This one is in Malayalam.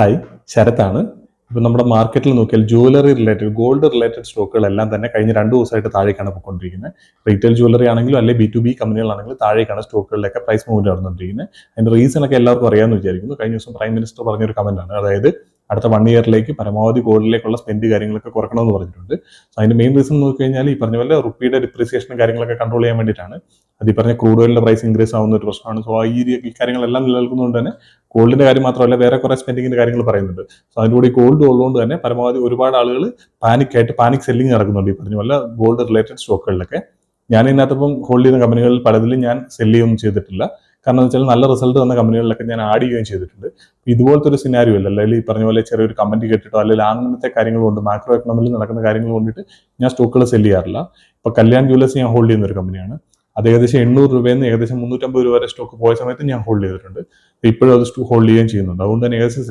ഹായ്, ശരത്താണ്. ഇപ്പം നമ്മുടെ മാർക്കറ്റിൽ നോക്കിയാൽ ജുവലറി റിലേറ്റഡ്, ഗോൾഡ് റിലേറ്റഡ് സ്റ്റോക്കുകളെല്ലാം തന്നെ കഴിഞ്ഞ 2 ദിവസമായിട്ട് താഴേക്കാണ് പോയിക്കൊണ്ടിരിക്കുന്നത്. റീറ്റെയിൽ ജുവലറി ആണെങ്കിലും അല്ലെങ്കിൽ B2B കമ്പനികളാണെങ്കിലും താഴേക്കാണ് സ്റ്റോക്കുകളിലൊക്കെ പ്രൈസ് മൂവ്മെന്റ് നടന്നുകൊണ്ടിരിക്കുന്നത്. അതിന്റെ റീസൺ ഒക്കെ എല്ലാവർക്കും അറിയാമെന്ന് വിചാരിക്കുന്നു. കഴിഞ്ഞ ദിവസം പ്രൈം മിനിസ്റ്റർ പറഞ്ഞൊരു കമന്റാണ്. അതായത് അടുത്ത 1 ഇയറിലേക്ക് പരമാവധി ഗോൾഡിലേക്കുള്ള സ്പെൻഡ് കാര്യങ്ങളൊക്കെ കുറയ്ക്കണമെന്ന് പറഞ്ഞിട്ടുണ്ട്. അതിന്റെ മെയിൻ റീസൺ നോക്കി കഴിഞ്ഞാൽ ഈ പറഞ്ഞ പോലെ റുപ്പിയുടെ ഡിപ്രീസിയേഷനും കാര്യങ്ങളൊക്കെ കൺട്രോൾ ചെയ്യാൻ വേണ്ടിയിട്ടാണ്. അത് ഈ പറഞ്ഞ ക്രൂഡ് ഓയിലിന്റെ പ്രൈസ് ഇൻക്രീസ് ആവുന്ന ഒരു പ്രശ്നമാണ്. സോ ഈ കാര്യങ്ങളെല്ലാം നിലനിൽക്കുന്നതുകൊണ്ട് തന്നെ ഗോൾഡിന്റെ കാര്യം മാത്രമല്ല വേറെ കുറെ സ്പെൻഡിങ്ങിന്റെ കാര്യങ്ങൾ പറയുന്നുണ്ട്. സോ അതിലൂടെ ഈ ഗോൾഡ് ഉള്ളതുകൊണ്ട് തന്നെ പരമാവധി ഒരുപാട് ആളുകൾ പാനിക് സെല്ലിംഗ് നടക്കുന്നുണ്ട് ഈ പറഞ്ഞ പോലെ ഗോൾഡ് റിലേറ്റഡ് സ്റ്റോക്കുകളിലൊക്കെ. ഞാൻ ഇതിനകത്തിപ്പം ഹോൾഡ് ചെയ്യുന്ന കമ്പനികളിൽ പലതിലും ഞാൻ സെല്ല് ചെയ്യുകയൊന്നും ചെയ്തിട്ടില്ല. കാരണം എന്ന് വെച്ചാൽ നല്ല റിസൾട്ട് തന്ന കമ്പനികളിലൊക്കെ ഞാൻ ആഡ് ചെയ്യുകയും ചെയ്തിട്ടുണ്ട്. ഇതുപോലത്തെ ഒരു സിനാരിയോ അല്ല, അല്ലെങ്കിൽ ഈ പറഞ്ഞ പോലെ ചെറിയൊരു കമന്റ് കേട്ടിട്ടോ അല്ലെങ്കിൽ അങ്ങനത്തെ കാര്യങ്ങൾ കൊണ്ട് മാക്രോ എക്കണോമിയിൽ നടക്കുന്ന കാര്യങ്ങൾ കൊണ്ടിട്ട് ഞാൻ സ്റ്റോക്കുകൾ സെല്ല് ചെയ്യാറില്ല. ഇപ്പൊ കല്യാൺ ജ്വല്ലേഴ്സ് ഞാൻ ഹോൾഡ് ചെയ്യുന്ന ഒരു കമ്പനിയാണ്. അത് ഏകദേശം 800 രൂപയിൽ നിന്ന് ഏകദേശം 350 രൂപ വരെ സ്റ്റോക്ക് പോയ സമയത്ത് ഞാൻ ഹോൾഡ് ചെയ്തിട്ടുണ്ട്. ഇപ്പോഴും അത് ഹോൾഡ് ചെയ്യുകയും ചെയ്യുന്നുണ്ട്. അതുകൊണ്ട് തന്നെ ഏകദേശം